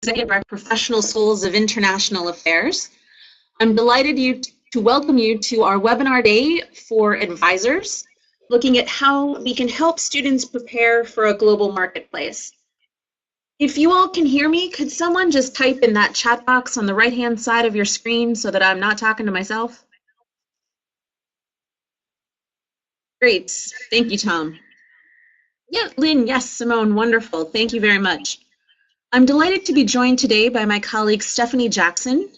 Our professional souls of international affairs. I'm delighted to welcome you to our webinar day for advisors, looking at how we can help students prepare for a global marketplace. If you all can hear me, could someone just type in that chat box on the right-hand side of your screen so that I'm not talking to myself? Great, thank you, Tom. Yeah, Lynn, yes, Simone, wonderful, thank you very much. I'm delighted to be joined today by my colleague Stephanie Jackson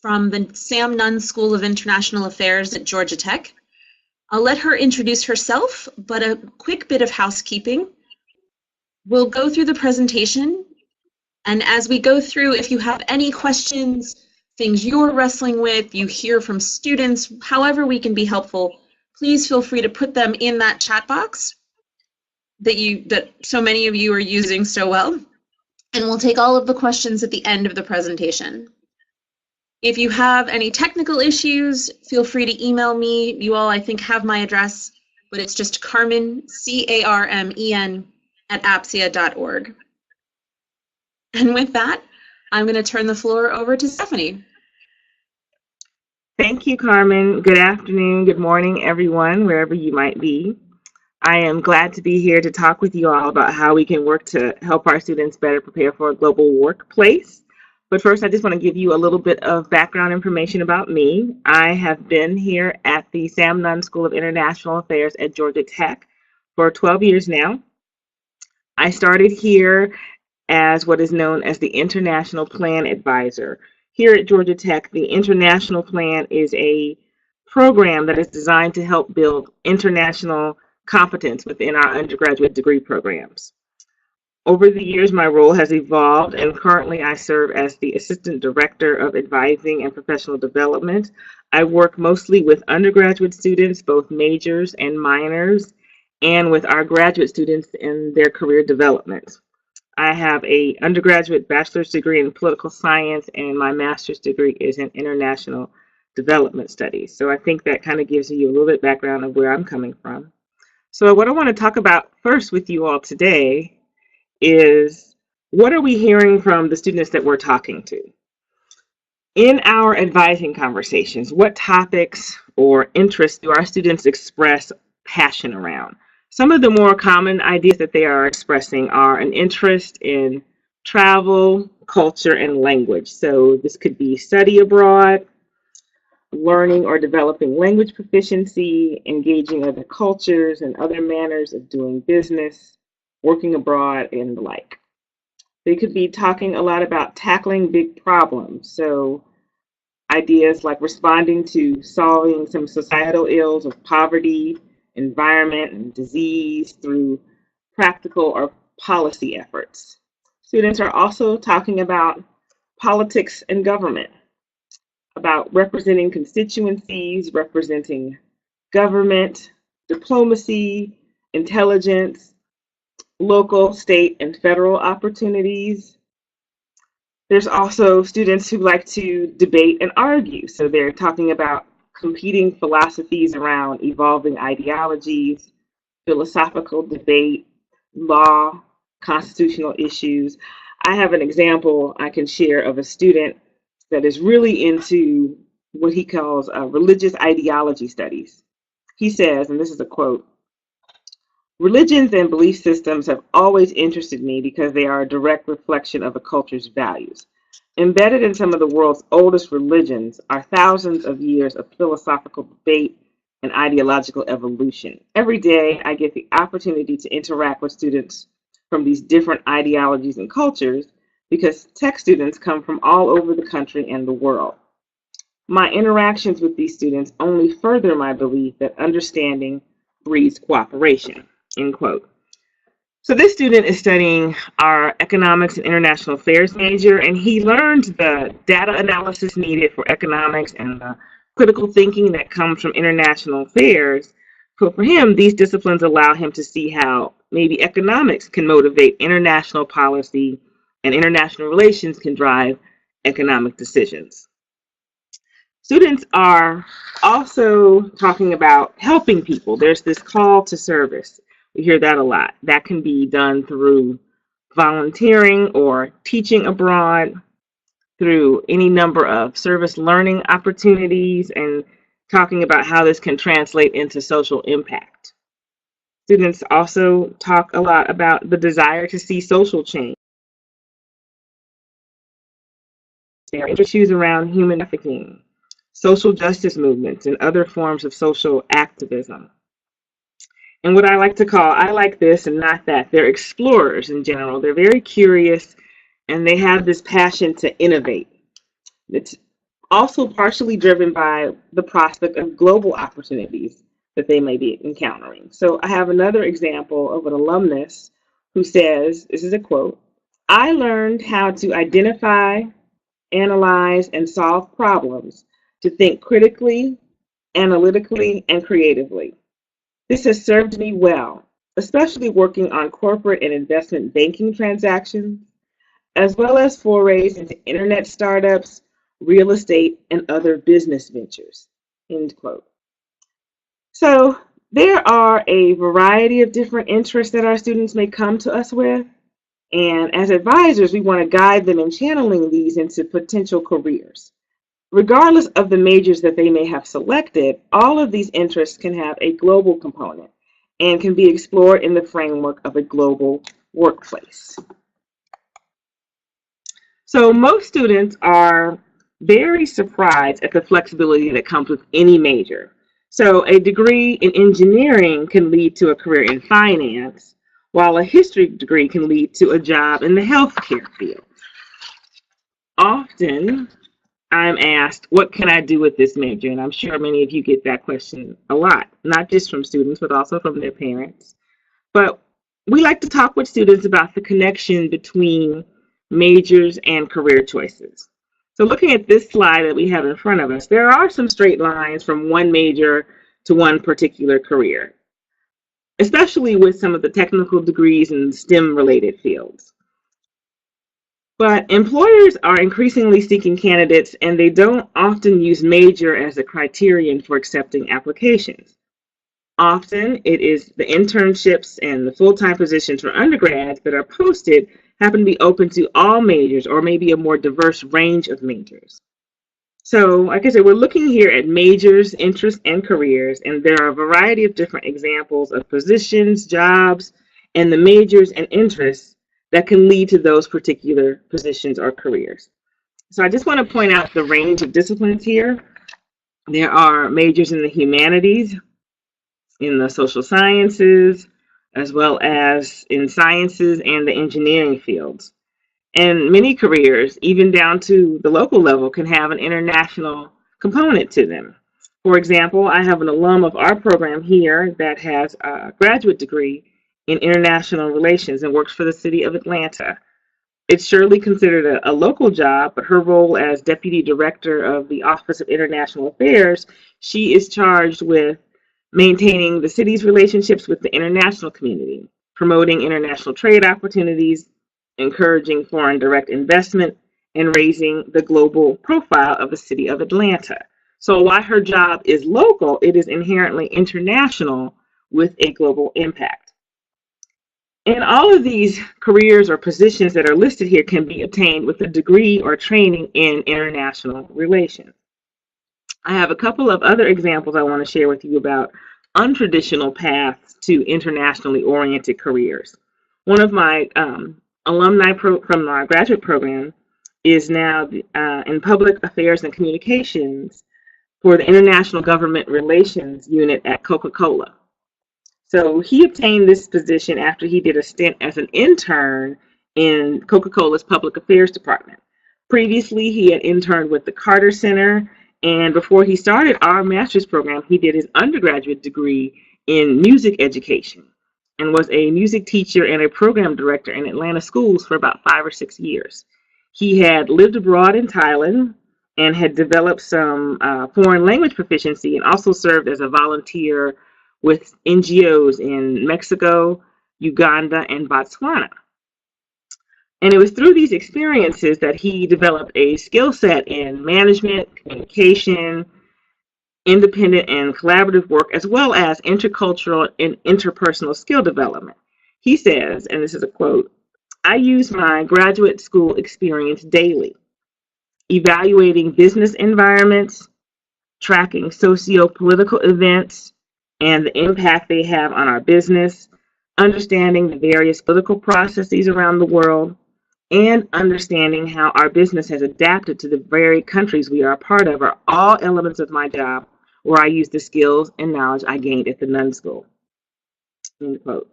from the Sam Nunn School of International Affairs at Georgia Tech. I'll let her introduce herself, but a quick bit of housekeeping. We'll go through the presentation, and as we go through, if you have any questions, things you're wrestling with, you hear from students, however we can be helpful, please feel free to put them in that chat box that so many of you are using so well. And we'll take all of the questions at the end of the presentation. If you have any technical issues, feel free to email me. You all, I think, have my address, but it's just Carmen, C-A-R-M-E-N, @appsia.org. And with that, I'm going to turn the floor over to Stephanie. Thank you, Carmen. Good afternoon, good morning, everyone, wherever you might be. I am glad to be here to talk with you all about how we can work to help our students better prepare for a global workplace. But first, I just want to give you a little bit of background information about me. I have been here at the Sam Nunn School of International Affairs at Georgia Tech for 12 years now. I started here as what is known as the International Plan Advisor. Here at Georgia Tech, the International Plan is a program that is designed to help build international competence within our undergraduate degree programs. Over the years, my role has evolved, and currently I serve as the Assistant Director of Advising and Professional Development. I work mostly with undergraduate students, both majors and minors, and with our graduate students in their career development. I have an undergraduate bachelor's degree in political science, and my master's degree is in international development studies. So I think that kind of gives you a little bit of background of where I'm coming from. So what I want to talk about first with you all today is what are we hearing from the students that we're talking to? In our advising conversations, what topics or interests do our students express passion around? Some of the more common ideas that they are expressing are an interest in travel, culture, and language. So this could be study abroad, learning or developing language proficiency, engaging other cultures and other manners of doing business, working abroad, and the like. They could be talking a lot about tackling big problems. So ideas like responding to solving some societal ills of poverty, environment, and disease through practical or policy efforts. Students are also talking about politics and government, about representing constituencies, representing government, diplomacy, intelligence, local, state, and federal opportunities. There's also students who like to debate and argue. So they're talking about competing philosophies around evolving ideologies, philosophical debate, law, constitutional issues. I have an example I can share of a student that is really into what he calls religious ideology studies. He says, and this is a quote, "Religions and belief systems have always interested me because they are a direct reflection of a culture's values. Embedded in some of the world's oldest religions are thousands of years of philosophical debate and ideological evolution. Every day I get the opportunity to interact with students from these different ideologies and cultures because tech students come from all over the country and the world. My interactions with these students only further my belief that understanding breeds cooperation," end quote. So this student is studying our economics and international affairs major, and he learned the data analysis needed for economics and the critical thinking that comes from international affairs. So for him, these disciplines allow him to see how maybe economics can motivate international policy and international relations can drive economic decisions. Students are also talking about helping people. There's this call to service. We hear that a lot. That can be done through volunteering or teaching abroad, through any number of service learning opportunities, and talking about how this can translate into social impact. Students also talk a lot about the desire to see social change. There are issues around human trafficking, social justice movements, and other forms of social activism. And what I like to call, I like this and not that, they're explorers in general. They're very curious and they have this passion to innovate. It's also partially driven by the prospect of global opportunities that they may be encountering. So I have another example of an alumnus who says, this is a quote, "I learned how to identify, analyze, and solve problems, to think critically, analytically, and creatively. This has served me well, especially working on corporate and investment banking transactions, as well as forays into internet startups, real estate, and other business ventures." End quote. So there are a variety of different interests that our students may come to us with. And as advisors, we want to guide them in channeling these into potential careers. Regardless of the majors that they may have selected, all of these interests can have a global component and can be explored in the framework of a global workplace. So most students are very surprised at the flexibility that comes with any major. So a degree in engineering can lead to a career in finance, while a history degree can lead to a job in the healthcare field. Often, I'm asked, what can I do with this major? And I'm sure many of you get that question a lot, not just from students, but also from their parents. But we like to talk with students about the connection between majors and career choices. So looking at this slide that we have in front of us, there are some straight lines from one major to one particular career, especially with some of the technical degrees in STEM-related fields. But employers are increasingly seeking candidates, and they don't often use major as a criterion for accepting applications. Often it is the internships and the full-time positions for undergrads that are posted happen to be open to all majors or maybe a more diverse range of majors. So like I said, we're looking here at majors, interests, and careers, and there are a variety of different examples of positions, jobs, and the majors and interests that can lead to those particular positions or careers. So I just want to point out the range of disciplines here. There are majors in the humanities, in the social sciences, as well as in sciences and the engineering fields. And many careers, even down to the local level, can have an international component to them. For example, I have an alum of our program here that has a graduate degree in international relations and works for the city of Atlanta. It's surely considered a local job, but her role as Deputy Director of the Office of International Affairs, she is charged with maintaining the city's relationships with the international community, promoting international trade opportunities, encouraging foreign direct investment, and raising the global profile of the city of Atlanta. So while her job is local, it is inherently international with a global impact. And all of these careers or positions that are listed here can be obtained with a degree or training in international relations. I have a couple of other examples I want to share with you about untraditional paths to internationally oriented careers. One of my alumni from our graduate program is now in public affairs and communications for the International Government Relations Unit at Coca-Cola. So he obtained this position after he did a stint as an intern in Coca-Cola's public affairs department. Previously, he had interned with the Carter Center, and before he started our master's program, he did his undergraduate degree in music education and was a music teacher and a program director in Atlanta schools for about 5 or 6 years. He had lived abroad in Thailand and had developed some foreign language proficiency, and also served as a volunteer with NGOs in Mexico, Uganda, and Botswana. And it was through these experiences that he developed a skill set in management, communication, independent and collaborative work, as well as intercultural and interpersonal skill development. He says, and this is a quote, I use my graduate school experience daily, evaluating business environments, tracking socio-political events and the impact they have on our business, understanding the various political processes around the world, and understanding how our business has adapted to the very countries we are a part of are all elements of my job where I use the skills and knowledge I gained at the Nunn School. End quote.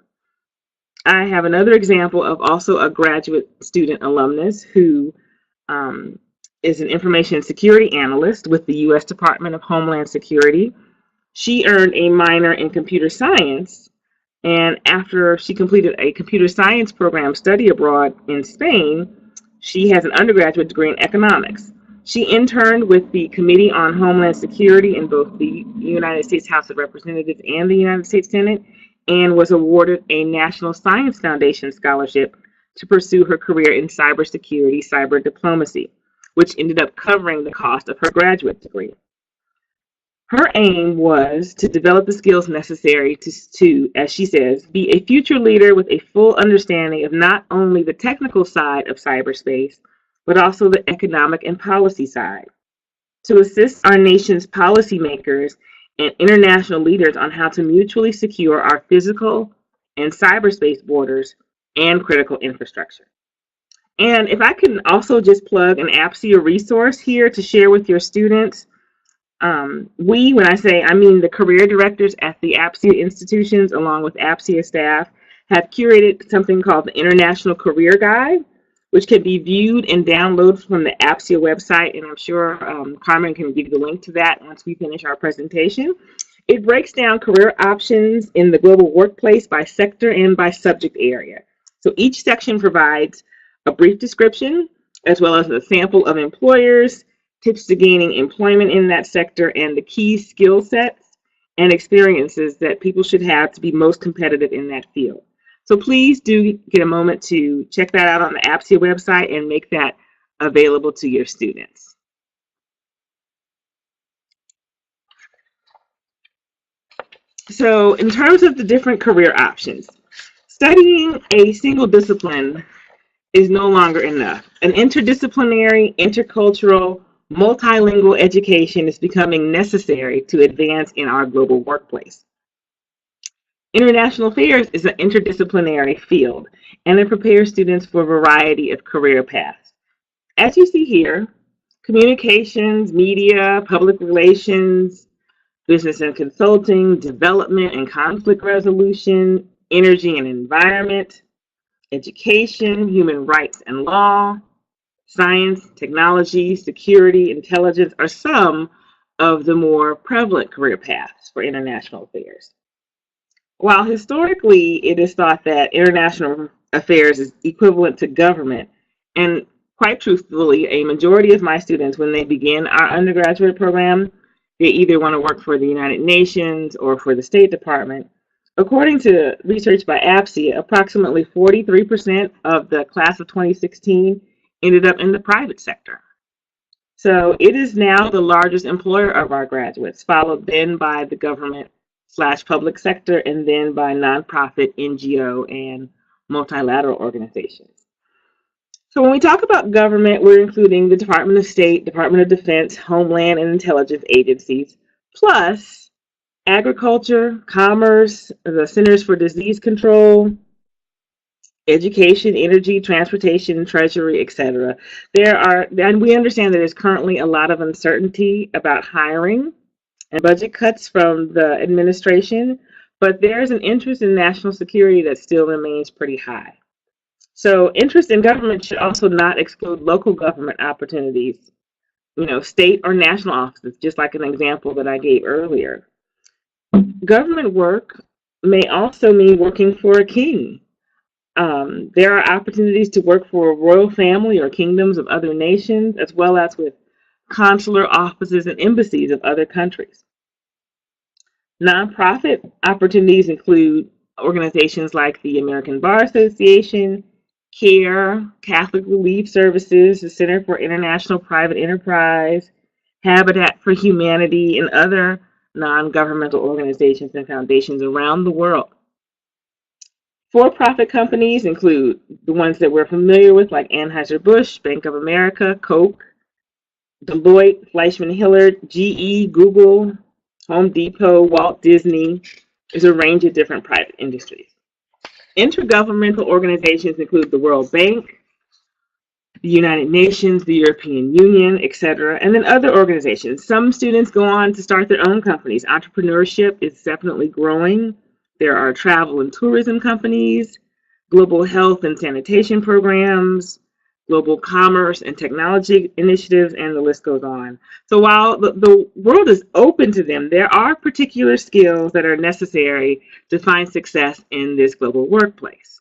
I have another example of also a graduate student alumnus who um, is an information security analyst with the U.S. Department of Homeland Security. She earned a minor in computer science, and after she completed a computer science program study abroad in Spain, she has an undergraduate degree in economics. She interned with the Committee on Homeland Security in both the United States House of Representatives and the United States Senate, and was awarded a National Science Foundation scholarship to pursue her career in cybersecurity, cyber diplomacy, which ended up covering the cost of her graduate degree. Her aim was to develop the skills necessary to, as she says, be a future leader with a full understanding of not only the technical side of cyberspace, but also the economic and policy side, to assist our nation's policymakers and international leaders on how to mutually secure our physical and cyberspace borders and critical infrastructure. And if I can also just plug an APSIA resource here to share with your students, when I say, I mean the career directors at the APSIA institutions, along with APSIA staff, have curated something called the International Career Guide, which can be viewed and downloaded from the APSIA website, and I'm sure Carmen can give you the link to that once we finish our presentation. It breaks down career options in the global workplace by sector and by subject area. So each section provides a brief description, as well as a sample of employers, tips to gaining employment in that sector, and the key skill sets and experiences that people should have to be most competitive in that field. So please do get a moment to check that out on the APSIA website and make that available to your students. So in terms of the different career options, studying a single discipline is no longer enough. An interdisciplinary, intercultural, multilingual education is becoming necessary to advance in our global workplace. International affairs is an interdisciplinary field, and it prepares students for a variety of career paths. As you see here, communications, media, public relations, business and consulting, development and conflict resolution, energy and environment, education, human rights and law, science, technology, security, intelligence are some of the more prevalent career paths for international affairs. While historically it is thought that international affairs is equivalent to government, and quite truthfully, a majority of my students, when they begin our undergraduate program, they either want to work for the United Nations or for the State Department. According to research by APSIA, approximately 43% of the class of 2016 ended up in the private sector. So it is now the largest employer of our graduates, followed then by the government/public sector, and then by nonprofit, NGO, and multilateral organizations. So when we talk about government, we're including the Department of State, Department of Defense, Homeland and Intelligence agencies, plus agriculture, commerce, the Centers for Disease Control, education, energy, transportation, treasury, etc. And we understand that there's currently a lot of uncertainty about hiring and budget cuts from the administration, but there's an interest in national security that still remains pretty high. So interest in government should also not exclude local government opportunities, state or national offices, just like an example that I gave earlier. Government work may also mean working for a king. There are opportunities to work for a royal family or kingdoms of other nations, as well as with consular offices and embassies of other countries. Nonprofit opportunities include organizations like the American Bar Association, CARE, Catholic Relief Services, the Center for International Private Enterprise, Habitat for Humanity, and other non-governmental organizations and foundations around the world. For-profit companies include the ones that we're familiar with, like Anheuser-Busch, Bank of America, Coke, Deloitte, Fleischmann Hillard, GE, Google, Home Depot, Walt Disney. There's a range of different private industries. Intergovernmental organizations include the World Bank, the United Nations, the European Union, etc., and then other organizations. Some students go on to start their own companies. Entrepreneurship is definitely growing. There are travel and tourism companies, global health and sanitation programs, global commerce and technology initiatives, and the list goes on. So while the world is open to them, there are particular skills that are necessary to find success in this global workplace.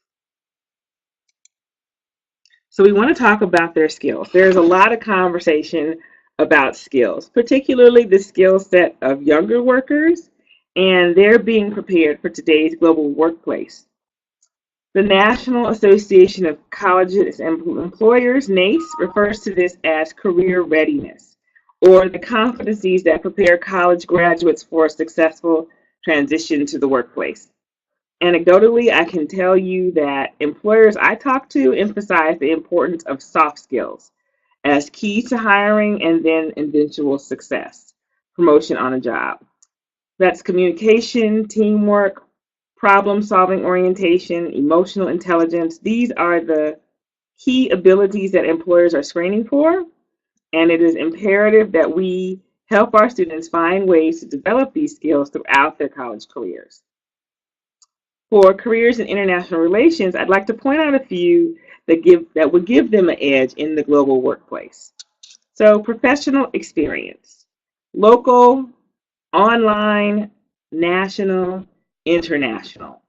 So we want to talk about their skills. There's a lot of conversation about skills, particularly the skill set of younger workers, and they're being prepared for today's global workplace. The National Association of Colleges and Employers, NACE, refers to this as career readiness, or the competencies that prepare college graduates for a successful transition to the workplace. Anecdotally, I can tell you that employers I talk to emphasize the importance of soft skills as key to hiring and then eventual success, promotion on a job. That's communication, teamwork, problem-solving orientation, emotional intelligence. These are the key abilities that employers are screening for, and it is imperative that we help our students find ways to develop these skills throughout their college careers. For careers in international relations, I'd like to point out a few that would give them an edge in the global workplace. So, professional experience, local, online, national, international.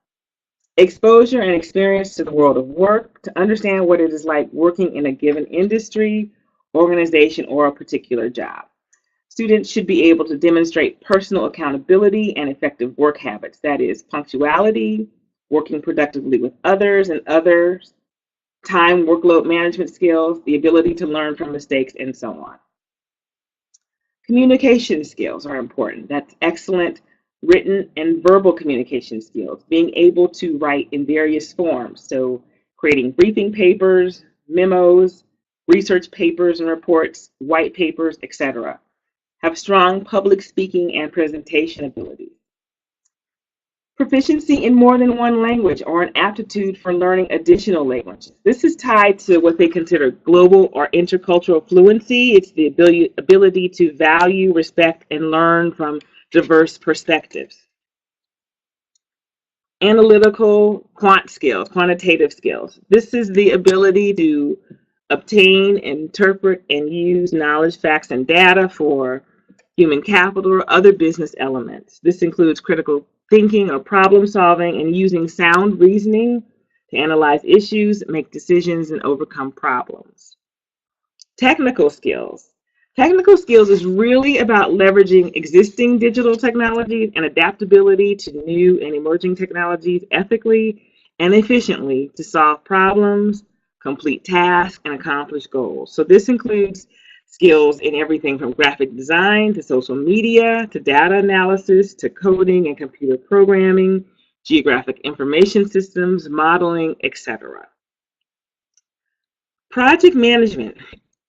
Exposure and experience to the world of work to understand what it is like working in a given industry, organization, or a particular job. Students should be able to demonstrate personal accountability and effective work habits. That is, punctuality, working productively with others and others, time workload management skills, the ability to learn from mistakes, and so on. Communication skills are important. That's excellent written and verbal communication skills, being able to write in various forms. So creating briefing papers, memos, research papers and reports, white papers, etc. Have strong public speaking and presentation abilities. Proficiency in more than one language or an aptitude for learning additional languages. This is tied to what they consider global or intercultural fluency. It's the ability to value, respect, and learn from diverse perspectives. Analytical quantitative skills. This is the ability to obtain, interpret, and use knowledge, facts, and data for human capital or other business elements. This includes critical thinking or problem solving and using sound reasoning to analyze issues, make decisions, and overcome problems. Technical skills. Technical skills is really about leveraging existing digital technologies and adaptability to new and emerging technologies ethically and efficiently to solve problems, complete tasks, and accomplish goals. So this includes skills in everything from graphic design to social media to data analysis to coding and computer programming, geographic information systems, modeling, etc. Project management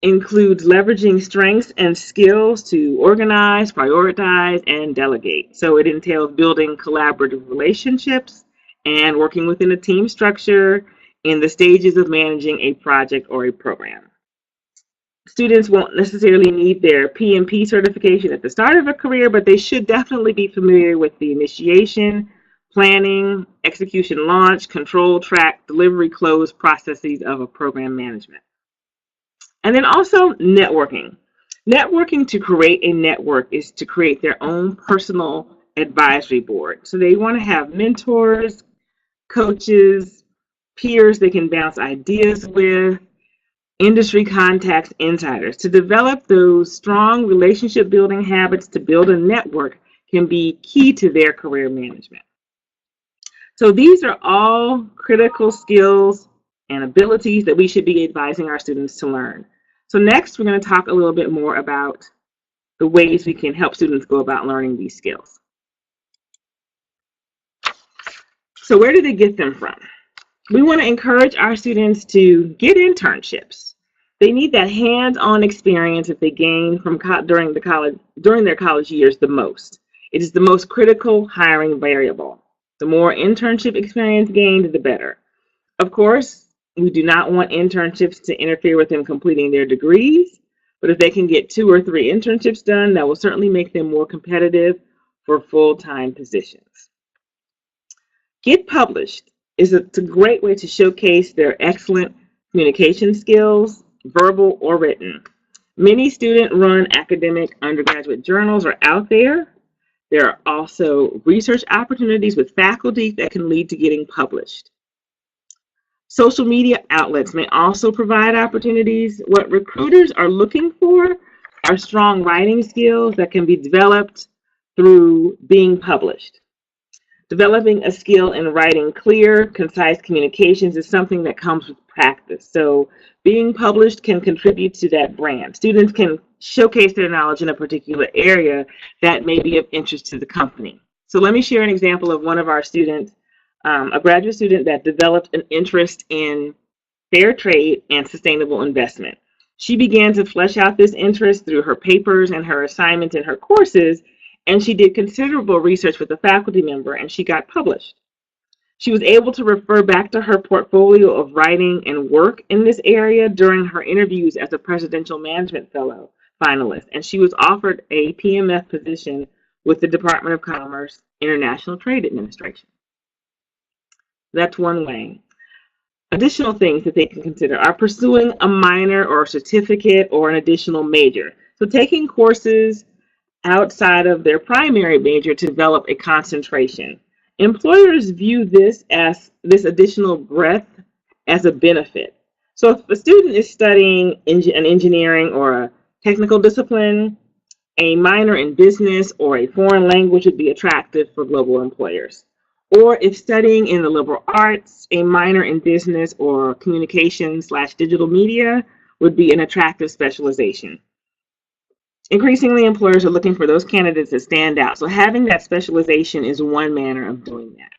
includes leveraging strengths and skills to organize, prioritize, and delegate. So it entails building collaborative relationships and working within a team structure in the stages of managing a project or a program. Students won't necessarily need their PMP certification at the start of a career, but they should definitely be familiar with the initiation, planning, execution, launch, control, track, delivery, close processes of a program management. And then also networking. Networking to create a network is to create their own personal advisory board. So they want to have mentors, coaches, peers they can bounce ideas with, industry contacts, insiders. To develop those strong relationship building habits to build a network can be key to their career management. So these are all critical skills and abilities that we should be advising our students to learn. So next, we're going to talk a little bit more about the ways we can help students go about learning these skills. So where do they get them from? We want to encourage our students to get internships. They need that hands-on experience that they gain from during their college years the most. It is the most critical hiring variable. The more internship experience gained, the better. Of course, we do not want internships to interfere with them completing their degrees, but if they can get 2 or 3 internships done, that will certainly make them more competitive for full-time positions. Get published. It's a great way to showcase their excellent communication skills, verbal or written. Many student-run academic undergraduate journals are out there. There are also research opportunities with faculty that can lead to getting published. Social media outlets may also provide opportunities. What recruiters are looking for are strong writing skills that can be developed through being published. Developing a skill in writing clear, concise communications is something that comes with practice. So being published can contribute to that brand. Students can showcase their knowledge in a particular area that may be of interest to the company. So let me share an example of one of our students, a graduate student that developed an interest in fair trade and sustainable investment. She began to flesh out this interest through her papers and her assignments in her courses, and she did considerable research with a faculty member, and she got published. She was able to refer back to her portfolio of writing and work in this area during her interviews as a Presidential Management Fellow finalist, and she was offered a PMF position with the Department of Commerce International Trade Administration. That's one way. Additional things that they can consider are pursuing a minor or a certificate or an additional major. So taking courses outside of their primary major to develop a concentration. Employers view this additional breadth as a benefit. So if a student is studying an engineering or a technical discipline, a minor in business or a foreign language would be attractive for global employers. Or if studying in the liberal arts, a minor in business or communications/digital media would be an attractive specialization. Increasingly, employers are looking for those candidates that stand out. So having that specialization is one manner of doing that.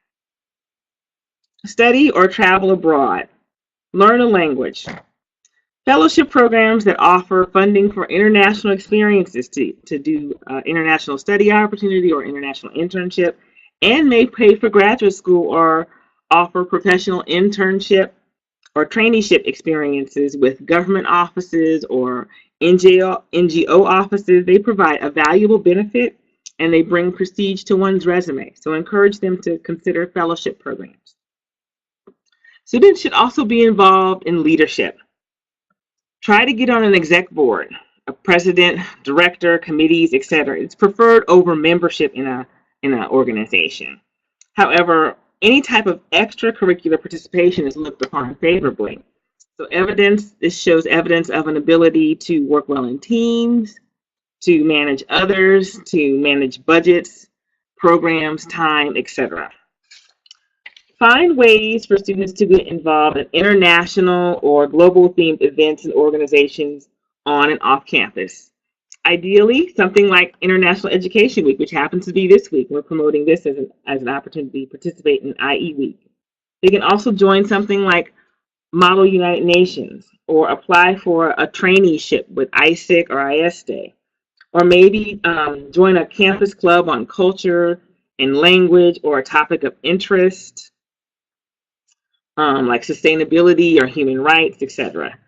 Study or travel abroad. Learn a language. Fellowship programs that offer funding for international experiences to do international study opportunity or international internship, and may pay for graduate school or offer professional internship or traineeship experiences with government offices or NGO offices. They provide a valuable benefit and they bring prestige to one's resume. So encourage them to consider fellowship programs. Students should also be involved in leadership. Try to get on an exec board, a president, director, committees, etc. It's preferred over membership in an organization. However, any type of extracurricular participation is looked upon favorably. So this shows evidence of an ability to work well in teams, to manage others, to manage budgets, programs, time, etc. Find ways for students to get involved in international or global themed events and organizations on and off campus. Ideally, something like International Education Week, which happens to be this week. We're promoting this as an opportunity to participate in IE Week. They can also join something like Model United Nations or apply for a traineeship with ISIC or ISDE, or maybe join a campus club on culture and language or a topic of interest, like sustainability or human rights, etc.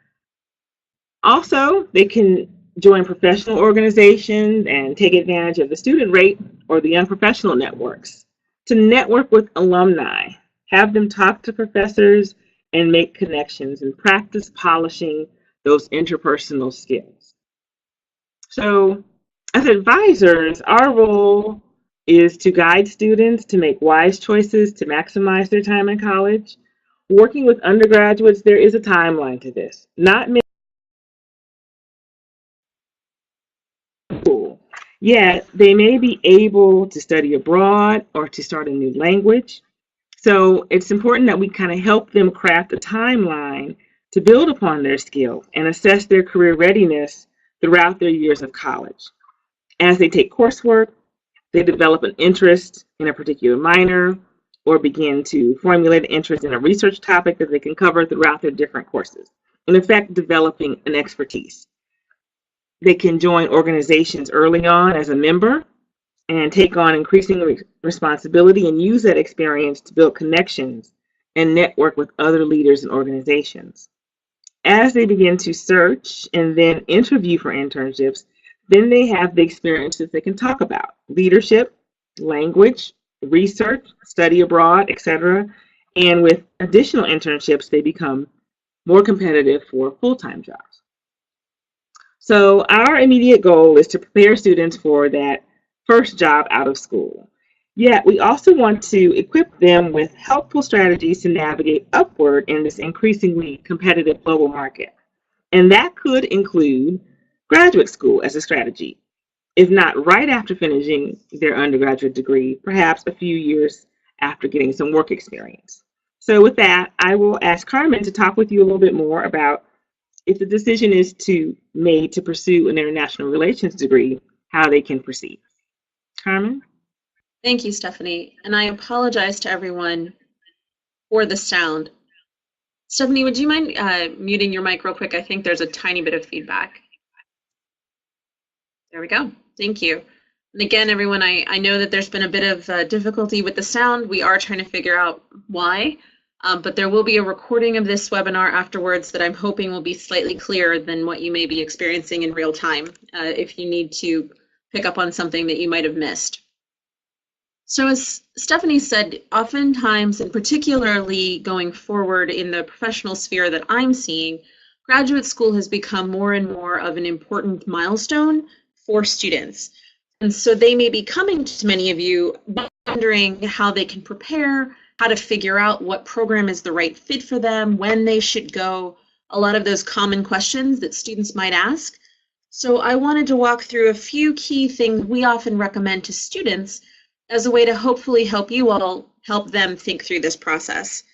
Also, they can join professional organizations and take advantage of the student rate or the young professional networks to network with alumni, have them talk to professors and make connections and practice polishing those interpersonal skills. So as advisors, our role is to guide students to make wise choices to maximize their time in college. Working with undergraduates, there is a timeline to this. Not many people, yet they may be able to study abroad or to start a new language. So it's important that we kind of help them craft a timeline to build upon their skills and assess their career readiness throughout their years of college. As they take coursework, they develop an interest in a particular minor or begin to formulate an interest in a research topic that they can cover throughout their different courses. In effect, developing an expertise. They can join organizations early on as a member and take on increasing responsibility and use that experience to build connections and network with other leaders and organizations. As they begin to search and then interview for internships, then they have the experiences they can talk about: leadership, language, research, study abroad, etc. And with additional internships, they become more competitive for full-time jobs. So our immediate goal is to prepare students for that first job out of school. Yet we also want to equip them with helpful strategies to navigate upward in this increasingly competitive global market. And that could include graduate school as a strategy, if not right after finishing their undergraduate degree, perhaps a few years after getting some work experience. So with that, I will ask Carmen to talk with you a little bit more about, if the decision is made to pursue an international relations degree, how they can proceed. Carmen? Thank you, Stephanie. And I apologize to everyone for the sound. Stephanie, would you mind muting your mic real quick? I think there's a tiny bit of feedback. There we go. Thank you. And again, everyone, I know that there's been a bit of difficulty with the sound. We are trying to figure out why, but there will be a recording of this webinar afterwards that I'm hoping will be slightly clearer than what you may be experiencing in real time if you need to pick up on something that you might have missed. So as Stephanie said, oftentimes, and particularly going forward in the professional sphere that I'm seeing, graduate school has become more and more of an important milestone for students. And so they may be coming to many of you wondering how they can prepare, how to figure out what program is the right fit for them, when they should go, a lot of those common questions that students might ask. So I wanted to walk through a few key things we often recommend to students as a way to hopefully help you all help them think through this process.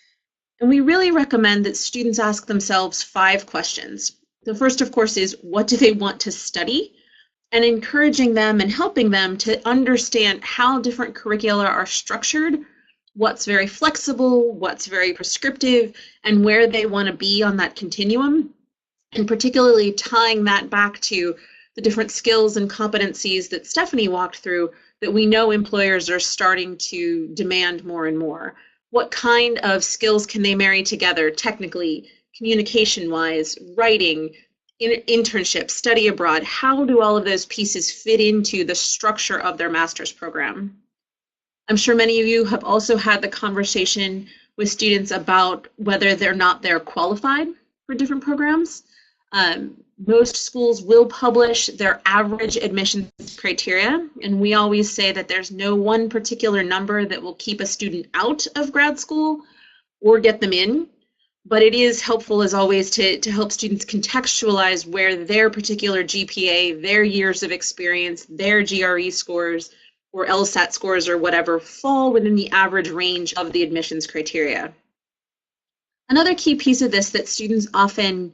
And we really recommend that students ask themselves 5 questions. The first, of course, is what do they want to study? And encouraging them and helping them to understand how different curricula are structured, what's very flexible, what's very prescriptive, and where they want to be on that continuum. And particularly tying that back to the different skills and competencies that Stephanie walked through that we know employers are starting to demand more and more. What kind of skills can they marry together technically, communication-wise, writing, internship, study abroad? How do all of those pieces fit into the structure of their master's program? I'm sure many of you have also had the conversation with students about whether they're qualified for different programs. Most schools will publish their average admissions criteria, and we always say that there's no one particular number that will keep a student out of grad school or get them in, but it is helpful as always to help students contextualize where their particular GPA, their years of experience, their GRE scores, or LSAT scores or whatever fall within the average range of the admissions criteria. Another key piece of this that students often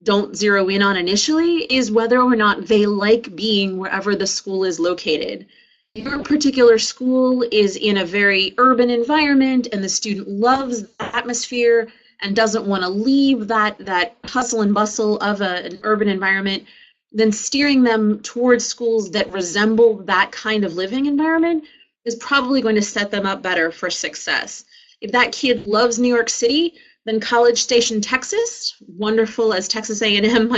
don't zero in on initially is whether or not they like being wherever the school is located. If your particular school is in a very urban environment and the student loves the atmosphere and doesn't want to leave that hustle and bustle of an urban environment, then steering them towards schools that resemble that kind of living environment is probably going to set them up better for success. If that kid loves New York City, then College Station, Texas, wonderful as Texas A&M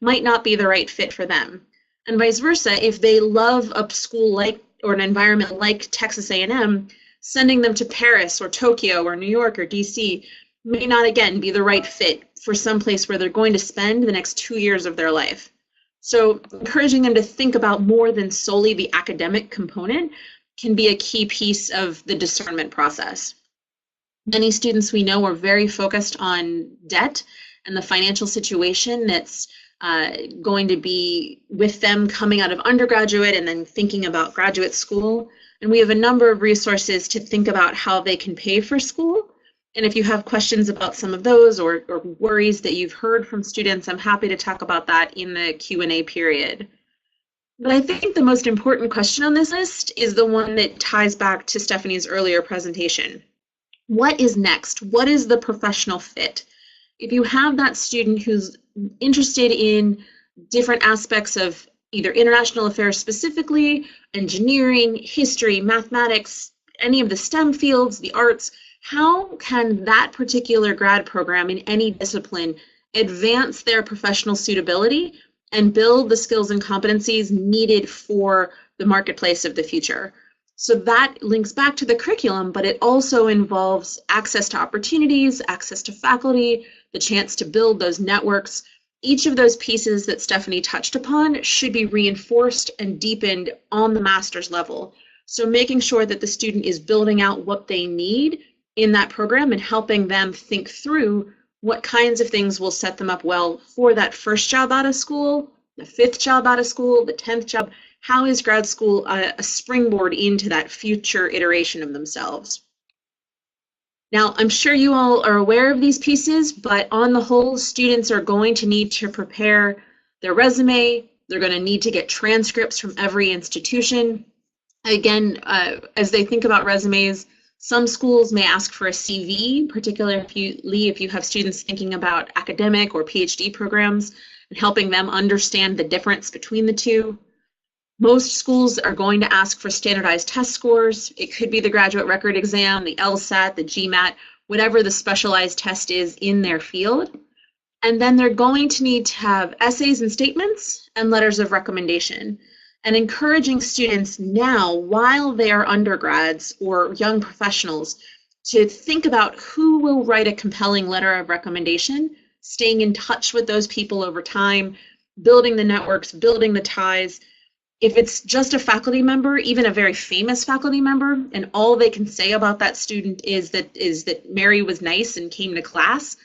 might not be the right fit for them. And vice versa, if they love a school like or an environment like Texas A&M, sending them to Paris or Tokyo or New York or DC may not again be the right fit for some place where they're going to spend the next 2 years of their life. So encouraging them to think about more than solely the academic component can be a key piece of the discernment process. Many students we know are very focused on debt and the financial situation that's going to be with them coming out of undergraduate and then thinking about graduate school. And we have a number of resources to think about how they can pay for school. And if you have questions about some of those or worries that you've heard from students, I'm happy to talk about that in the Q&A period. But I think the most important question on this list is the one that ties back to Stephanie's earlier presentation. what is next? What is the professional fit? If you have that student who's interested in different aspects of either international affairs specifically, engineering, history, mathematics, any of the STEM fields, the arts, how can that particular grad program in any discipline advance their professional suitability and build the skills and competencies needed for the marketplace of the future? So that links back to the curriculum, but it also involves access to opportunities, access to faculty, the chance to build those networks. Each of those pieces that Stephanie touched upon should be reinforced and deepened on the master's level. So making sure that the student is building out what they need in that program and helping them think through what kinds of things will set them up well for that first job out of school, the 5th job out of school, the 10th job. How is grad school a springboard into that future iteration of themselves? Now, I'm sure you all are aware of these pieces, but on the whole, students are going to need to prepare their resume. They're going to need to get transcripts from every institution. Again, as they think about resumes, some schools may ask for a CV, particularly if you have students thinking about academic or PhD programs and helping them understand the difference between the two. Most schools are going to ask for standardized test scores. It could be the graduate record exam, the LSAT, the GMAT, whatever the specialized test is in their field. And then they're going to need to have essays and statements and letters of recommendation. And encouraging students now, while they are undergrads or young professionals, to think about who will write a compelling letter of recommendation, staying in touch with those people over time, building the networks, building the ties. If it's just a faculty member, even a very famous faculty member, and all they can say about that student is that Mary was nice and came to class,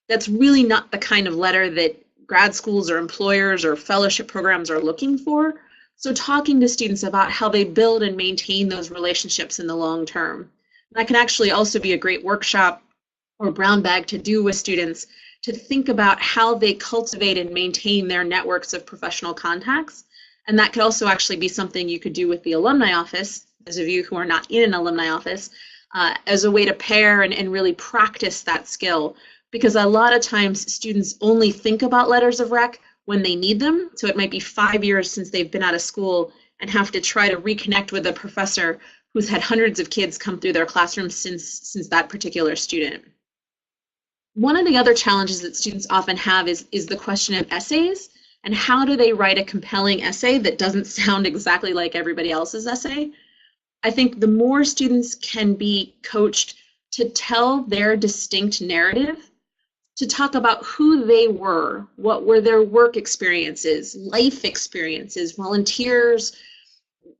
that's really not the kind of letter that grad schools or employers or fellowship programs are looking for. So talking to students about how they build and maintain those relationships in the long term. That can actually also be a great workshop or brown bag to do with students to think about how they cultivate and maintain their networks of professional contacts. And that could also actually be something you could do with the alumni office, those of you who are not in an alumni office, as a way to pair and really practice that skill. Because a lot of times students only think about letters of rec when they need them. So it might be 5 years since they've been out of school and have to try to reconnect with a professor who's had hundreds of kids come through their classroom since that particular student. One of the other challenges that students often have is the question of essays. And how do they write a compelling essay that doesn't sound exactly like everybody else's essay? I think the more students can be coached to tell their distinct narrative, to talk about who they were, what were their work experiences, life experiences, volunteers,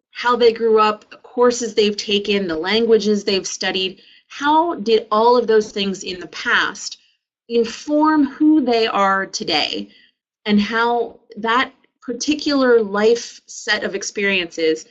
how they grew up, courses they've taken, the languages they've studied, how did all of those things in the past inform who they are today? And how that particular life set of experiences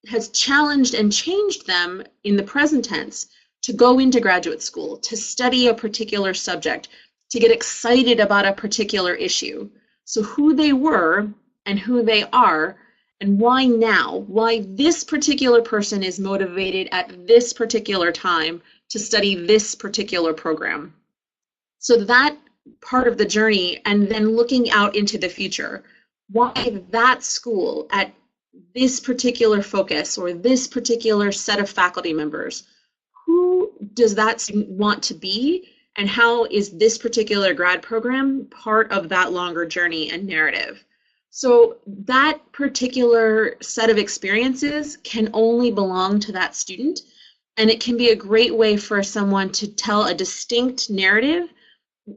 has challenged and changed them in the present tense to go into graduate school, to study a particular subject, to get excited about a particular issue. So who they were and who they are, and why now, why this particular person is motivated at this particular time to study this particular program. So that part of the journey, and then looking out into the future, why that school at this particular focus or this particular set of faculty members, who does that student want to be, and how is this particular grad program part of that longer journey and narrative? So that particular set of experiences can only belong to that student, and it can be a great way for someone to tell a distinct narrative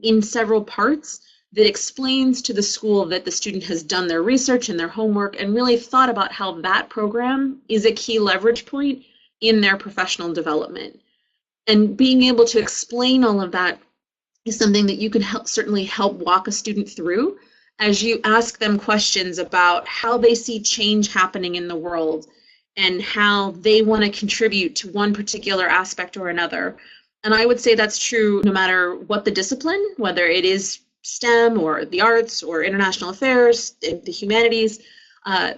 in several parts that explains to the school that the student has done their research and their homework and really thought about how that program is a key leverage point in their professional development. And being able to explain all of that is something that you can certainly help walk a student through as you ask them questions about how they see change happening in the world and how they want to contribute to one particular aspect or another. And I would say that's true no matter what the discipline, whether it is STEM or the arts or international affairs, the humanities,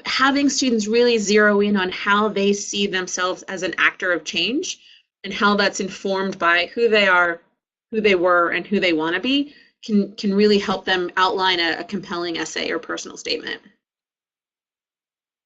having students really zero in on how they see themselves as an actor of change and how that's informed by who they are, who they were, and who they want to be can really help them outline a compelling essay or personal statement.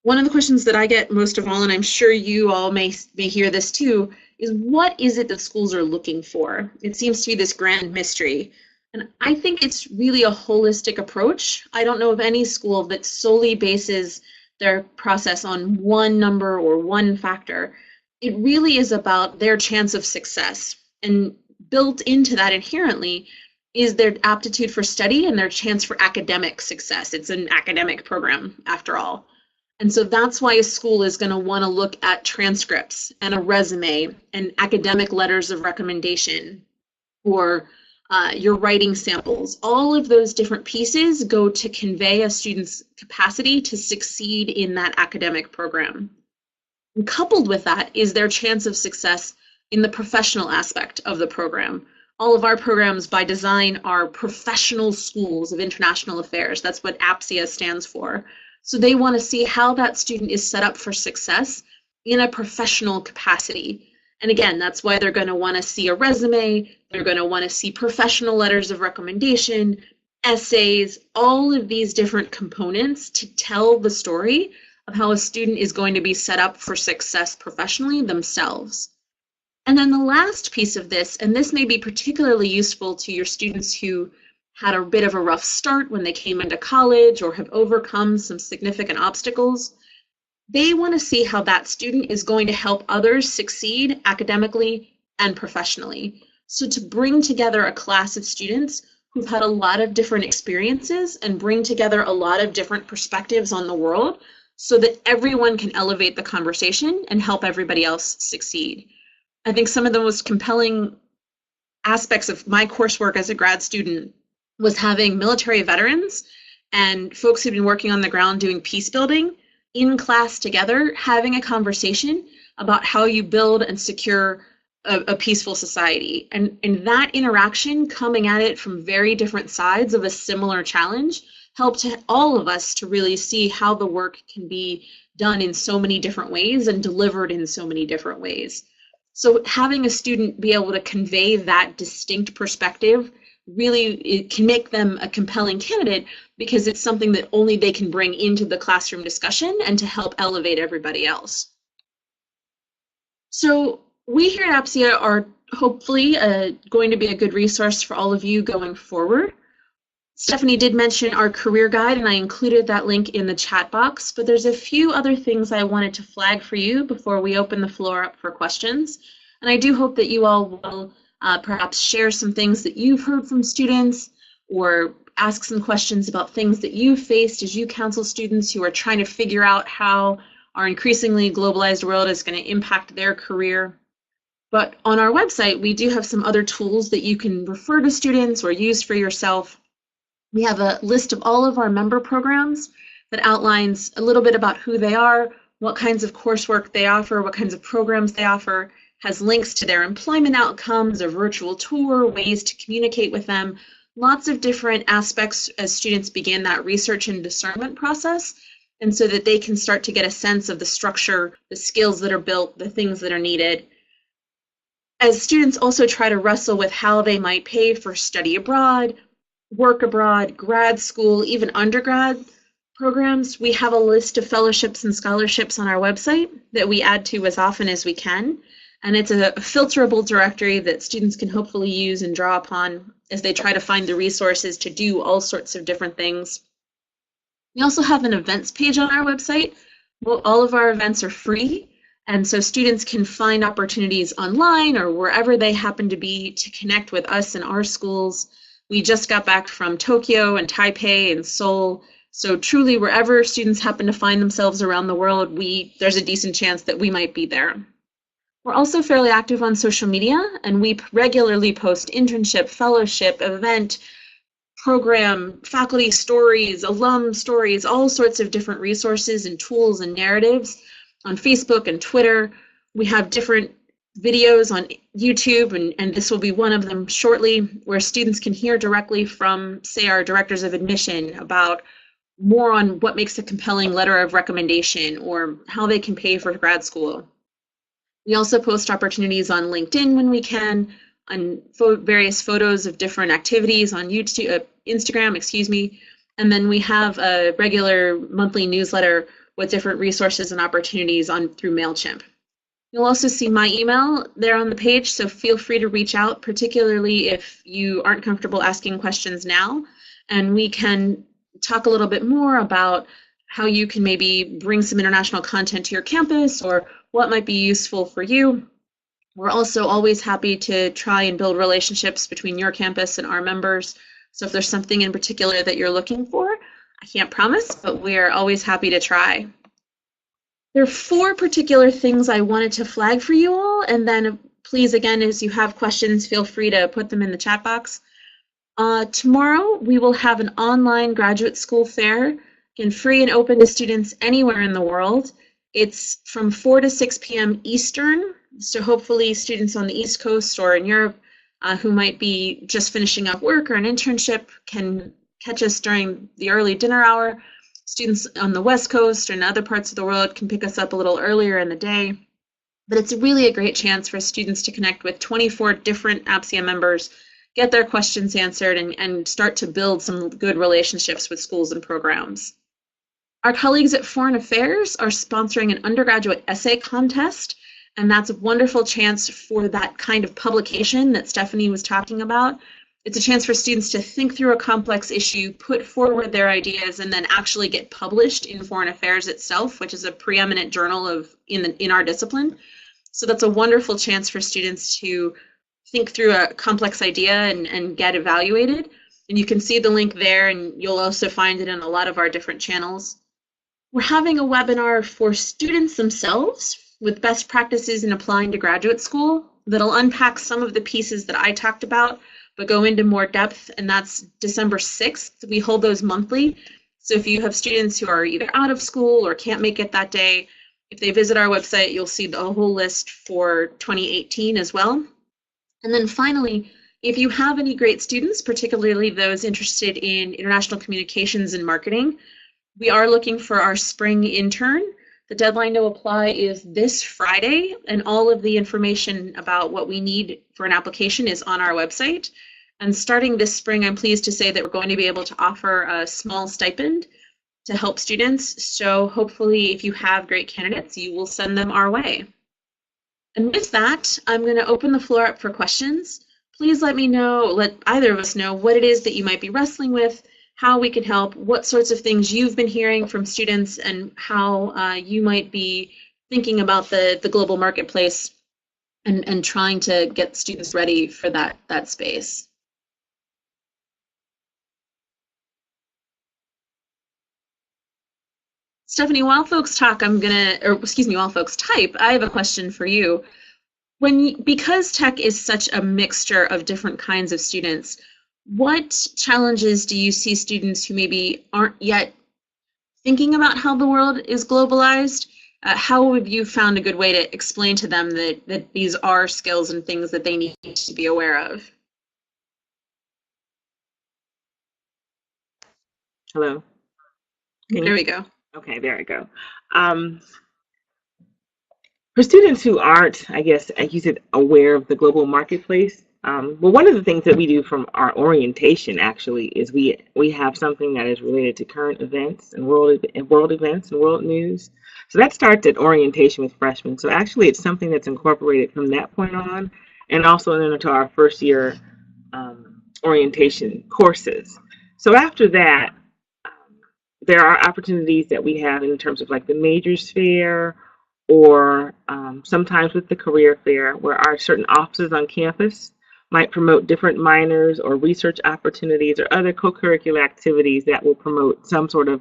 One of the questions that I get most of all, and I'm sure you all may hear this too, is what is it that schools are looking for? It seems to be this grand mystery. And I think it's really a holistic approach. I don't know of any school that solely bases their process on one number or one factor. It really is about their chance of success. And built into that inherently is their aptitude for study and their chance for academic success. It's an academic program, after all. And so that's why a school is going to want to look at transcripts and a resume and academic letters of recommendation or your writing samples. All of those different pieces go to convey a student's capacity to succeed in that academic program. And coupled with that is their chance of success in the professional aspect of the program. All of our programs by design are professional schools of international affairs. That's what APSIA stands for. So they want to see how that student is set up for success in a professional capacity. And again, that's why they're going to want to see a resume, they're going to want to see professional letters of recommendation, essays, all of these different components to tell the story of how a student is going to be set up for success professionally themselves. And then the last piece of this, and this may be particularly useful to your students who had a bit of a rough start when they came into college or have overcome some significant obstacles, they want to see how that student is going to help others succeed academically and professionally. So to bring together a class of students who've had a lot of different experiences and bring together a lot of different perspectives on the world so that everyone can elevate the conversation and help everybody else succeed. I think some of the most compelling aspects of my coursework as a grad student was having military veterans and folks who've been working on the ground doing peace building in class together, having a conversation about how you build and secure a peaceful society. And that interaction, coming at it from very different sides of a similar challenge, helped all of us to really see how the work can be done in so many different ways and delivered in so many different ways. So having a student be able to convey that distinct perspective really, it can make them a compelling candidate because it's something that only they can bring into the classroom discussion and to help elevate everybody else. So we here at APSIA are hopefully going to be a good resource for all of you going forward. Stephanie did mention our career guide, and I included that link in the chat box, but there's a few other things I wanted to flag for you before we open the floor up for questions. And I do hope that you all will perhaps share some things that you've heard from students or ask some questions about things that you've faced as you counsel students who are trying to figure out how our increasingly globalized world is going to impact their career. But on our website, we do have some other tools that you can refer to students or use for yourself. We have a list of all of our member programs that outlines a little bit about who they are, what kinds of coursework they offer, what kinds of programs they offer, has links to their employment outcomes, a virtual tour, ways to communicate with them, lots of different aspects as students begin that research and discernment process, and so that they can start to get a sense of the structure, the skills that are built, the things that are needed. As students also try to wrestle with how they might pay for study abroad, work abroad, grad school, even undergrad programs, we have a list of fellowships and scholarships on our website that we add to as often as we can. And it's a filterable directory that students can hopefully use and draw upon as they try to find the resources to do all sorts of different things. We also have an events page on our website. Well, all of our events are free, and so students can find opportunities online or wherever they happen to be to connect with us and our schools. We just got back from Tokyo and Taipei and Seoul, so truly wherever students happen to find themselves around the world, there's a decent chance that we might be there. We're also fairly active on social media, and we regularly post internship, fellowship, event, program, faculty stories, alum stories, all sorts of different resources and tools and narratives on Facebook and Twitter. We have different videos on YouTube, and this will be one of them shortly, where students can hear directly from, say, our directors of admission about more on what makes a compelling letter of recommendation or how they can pay for grad school. We also post opportunities on LinkedIn when we can, on various photos of different activities on YouTube, Instagram, excuse me. And then we have a regular monthly newsletter with different resources and opportunities through MailChimp. You'll also see my email there on the page, so feel free to reach out, particularly if you aren't comfortable asking questions now. And we can talk a little bit more about how you can maybe bring some international content to your campus or what might be useful for you. We're also always happy to try and build relationships between your campus and our members. So if there's something in particular that you're looking for, I can't promise, but we are always happy to try. There are 4 particular things I wanted to flag for you all, and then please, again, as you have questions, feel free to put them in the chat box. Tomorrow, we will have an online graduate school fair, again, free and open to students anywhere in the world. It's from 4 to 6 p.m. Eastern, so hopefully students on the East Coast or in Europe who might be just finishing up work or an internship can catch us during the early dinner hour. Students on the West Coast and other parts of the world can pick us up a little earlier in the day. But it's really a great chance for students to connect with 24 different APSIA members, get their questions answered, and start to build some good relationships with schools and programs. Our colleagues at Foreign Affairs are sponsoring an undergraduate essay contest, and that's a wonderful chance for that kind of publication that Stephanie was talking about. It's a chance for students to think through a complex issue, put forward their ideas, and then actually get published in Foreign Affairs itself, which is a preeminent journal in our discipline. So that's a wonderful chance for students to think through a complex idea and get evaluated. And you can see the link there, and you'll also find it in a lot of our different channels. We're having a webinar for students themselves with best practices in applying to graduate school that'll unpack some of the pieces that I talked about, but go into more depth, and that's December 6th. We hold those monthly. So if you have students who are either out of school or can't make it that day, if they visit our website, you'll see the whole list for 2018 as well. And then finally, if you have any great students, particularly those interested in international communications and marketing, we are looking for our spring intern. The deadline to apply is this Friday, and all of the information about what we need for an application is on our website. And starting this spring, I'm pleased to say that we're going to be able to offer a small stipend to help students. So hopefully, if you have great candidates, you will send them our way. And with that, I'm going to open the floor up for questions. Please let me know, let either of us know what it is that you might be wrestling with, how we can help, what sorts of things you've been hearing from students, and how you might be thinking about the global marketplace and trying to get students ready for that space. Stephanie, while folks talk, while folks type, I have a question for you. Because tech is such a mixture of different kinds of students, what challenges do you see students who maybe aren't yet thinking about how the world is globalized? How have you found a good way to explain to them that these are skills and things that they need to be aware of? Hello. There we go. Okay, there we go. For students who aren't, I guess, like you said, aware of the global marketplace, well, one of the things that we do from our orientation actually is we have something that is related to current events and world events and world news. So that starts at orientation with freshmen. So actually, it's something that's incorporated from that point on, and also then into our first year orientation courses. So after that, there are opportunities that we have in terms of like the majors fair, or sometimes with the career fair, where our certain offices on campus might promote different minors or research opportunities or other co-curricular activities that will promote some sort of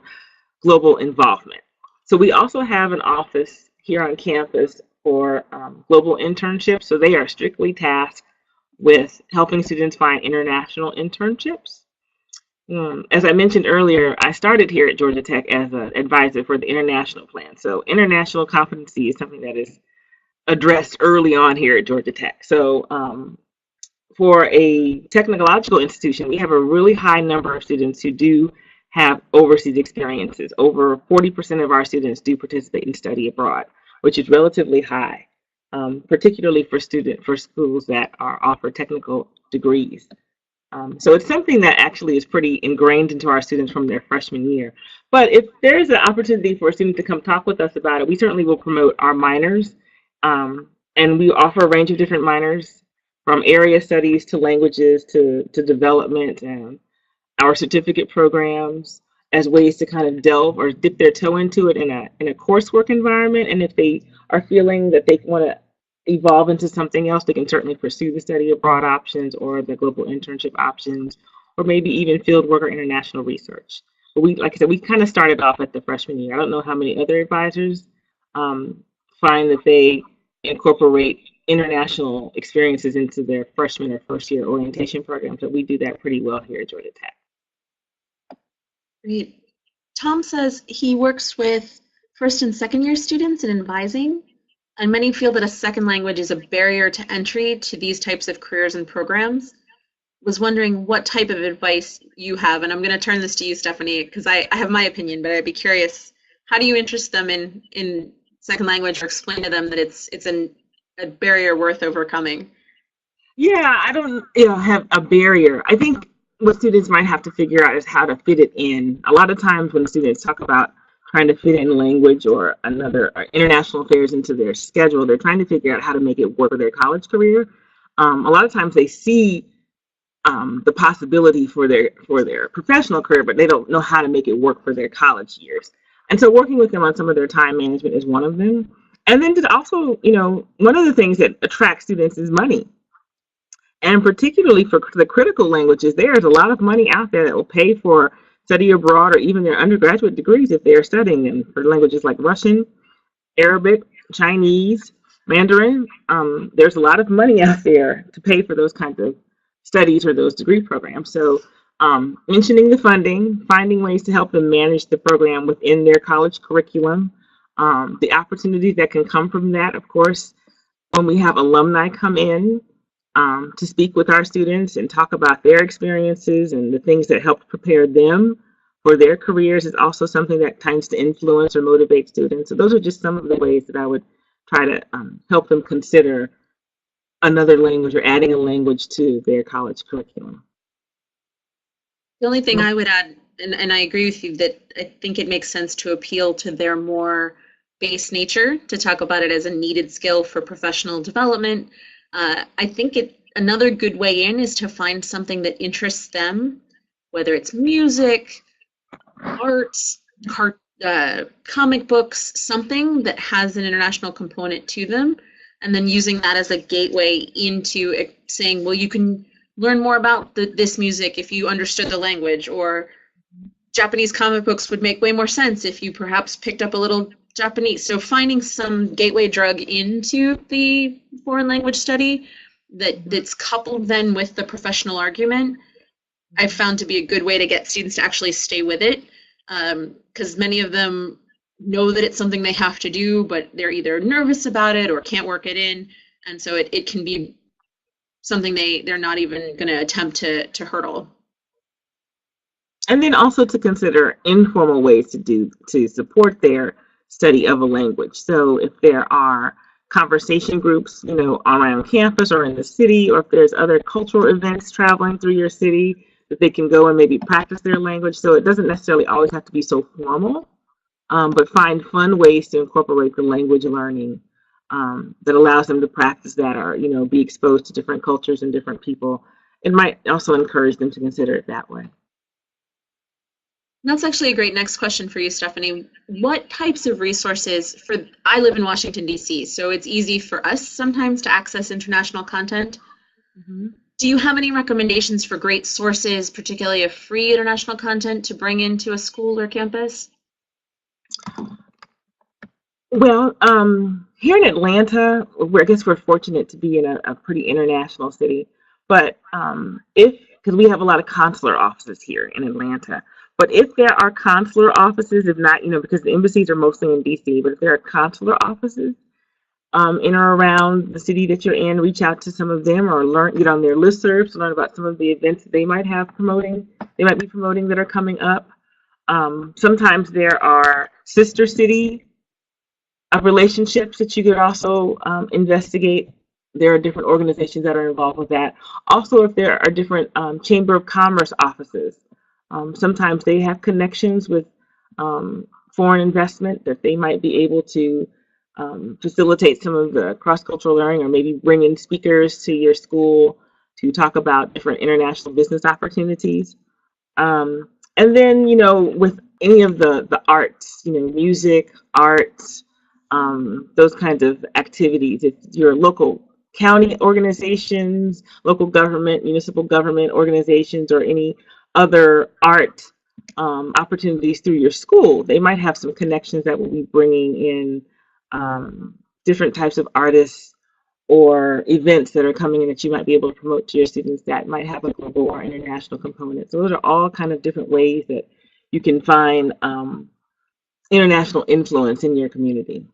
global involvement. So we also have an office here on campus for global internships. So they are strictly tasked with helping students find international internships. As I mentioned earlier, I started here at Georgia Tech as an advisor for the international plan. So international competency is something that is addressed early on here at Georgia Tech. So for a technological institution, we have a really high number of students who do have overseas experiences. Over 40% of our students do participate in study abroad, which is relatively high. particularly for schools that offer technical degrees. So it's something that actually is pretty ingrained into our students from their freshman year. But if there's an opportunity for a student to come talk with us about it, we certainly will promote our minors. And we offer a range of different minors, from area studies to languages to development, and our certificate programs as ways to kind of delve or dip their toe into it in a coursework environment. And if they are feeling that they want to evolve into something else, they can certainly pursue the study abroad options or the global internship options, or maybe even field work or international research. But we, like I said, we kind of started off at the freshman year. I don't know how many other advisors find that they incorporate international experiences into their freshman or first year orientation programs, but we do that pretty well here at Georgia Tech. Great. Tom says he works with first and second year students in advising, and many feel that a second language is a barrier to entry to these types of careers and programs. Was wondering what type of advice you have, and I'm going to turn this to you, Stephanie, because I have my opinion, but I'd be curious, how do you interest them in second language, or explain to them that it's a barrier worth overcoming? Yeah, I don't have a barrier. I think what students might have to figure out is how to fit it in. A lot of times when students talk about trying to fit in language or international affairs into their schedule, they're trying to figure out how to make it work for their college career. A lot of times they see the possibility for their professional career, but they don't know how to make it work for their college years. And so working with them on some of their time management is one of them. And then to also, one of the things that attracts students is money. And particularly for the critical languages, there's a lot of money out there that will pay for study abroad or even their undergraduate degrees if they are studying them, for languages like Russian, Arabic, Chinese, Mandarin. There's a lot of money out there to pay for those kinds of studies or those degree programs. So mentioning the funding, finding ways to help them manage the program within their college curriculum, the opportunities that can come from that, of course, when we have alumni come in to speak with our students and talk about their experiences and the things that helped prepare them for their careers, is also something that tends to influence or motivate students. So those are just some of the ways that I would try to help them consider another language or adding a language to their college curriculum. The only thing I would add, and I agree with you, that I think it makes sense to appeal to their more base nature, to talk about it as a needed skill for professional development. I think another good way in is to find something that interests them, whether it's music, arts, comic books, something that has an international component to them, and then using that as a gateway into saying, well, you can learn more about this music if you understood the language, or Japanese comic books would make way more sense if you perhaps picked up a little Japanese. So finding some gateway drug into the foreign language study that's coupled then with the professional argument, I've found to be a good way to get students to actually stay with it, because many of them know that it's something they have to do, but they're either nervous about it or can't work it in, and so it can be something they're not even going to attempt to hurdle. And then also to consider informal ways to support their study of a language. So if there are conversation groups, around campus or in the city, or if there's other cultural events traveling through your city, that they can go and maybe practice their language. So it doesn't necessarily always have to be so formal, but find fun ways to incorporate the language learning that allows them to practice that, or be exposed to different cultures and different people. It might also encourage them to consider it that way. That's actually a great next question for you, Stephanie. What types of resources I live in Washington, D.C., so it's easy for us sometimes to access international content. Mm-hmm. Do you have any recommendations for great sources, particularly of free international content, to bring into a school or campus? Well, here in Atlanta, I guess we're fortunate to be in a pretty international city, but because we have a lot of consular offices here in Atlanta. But if there are consular offices, if not, because the embassies are mostly in D.C., but if there are consular offices in or around the city that you're in, reach out to some of them, or get on their listservs to learn about some of the events that they might be promoting that are coming up. Sometimes there are sister city relationships that you could also investigate. There are different organizations that are involved with that. Also, if there are different Chamber of Commerce offices, sometimes they have connections with foreign investment that they might be able to facilitate some of the cross-cultural learning, or maybe bring in speakers to your school to talk about different international business opportunities. And then, with any of the arts, music, arts, those kinds of activities, if your local county organizations, local government, municipal government organizations, or any other art opportunities through your school, they might have some connections that will be bringing in different types of artists or events that are coming in that you might be able to promote to your students that might have a global or international component. So those are all kind of different ways that you can find international influence in your community.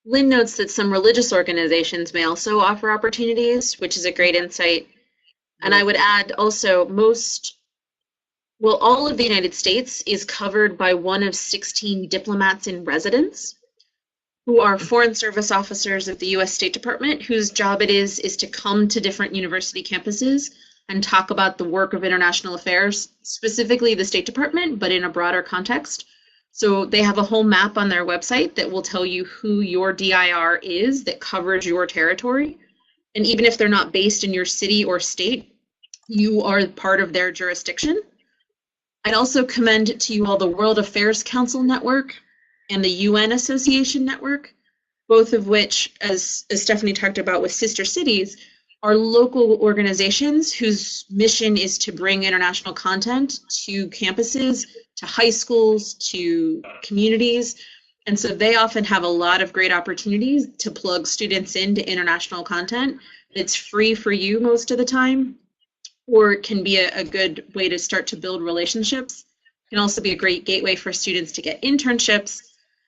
Lynn notes that some religious organizations may also offer opportunities, which is a great insight. And I would add also all of the United States is covered by one of 16 diplomats in residence, who are Foreign Service officers of the U.S. State Department, whose job it is to come to different university campuses and talk about the work of international affairs, specifically the State Department, but in a broader context. So they have a whole map on their website that will tell you who your DIR is that covers your territory. And even if they're not based in your city or state, you are part of their jurisdiction. I'd also commend to you all the World Affairs Council Network and the UN Association Network, both of which, as Stephanie talked about with Sister Cities, are local organizations whose mission is to bring international content to campuses, to high schools, to communities. And so they often have a lot of great opportunities to plug students into international content. It's free for you most of the time, or it can be a good way to start to build relationships. It can also be a great gateway for students to get internships.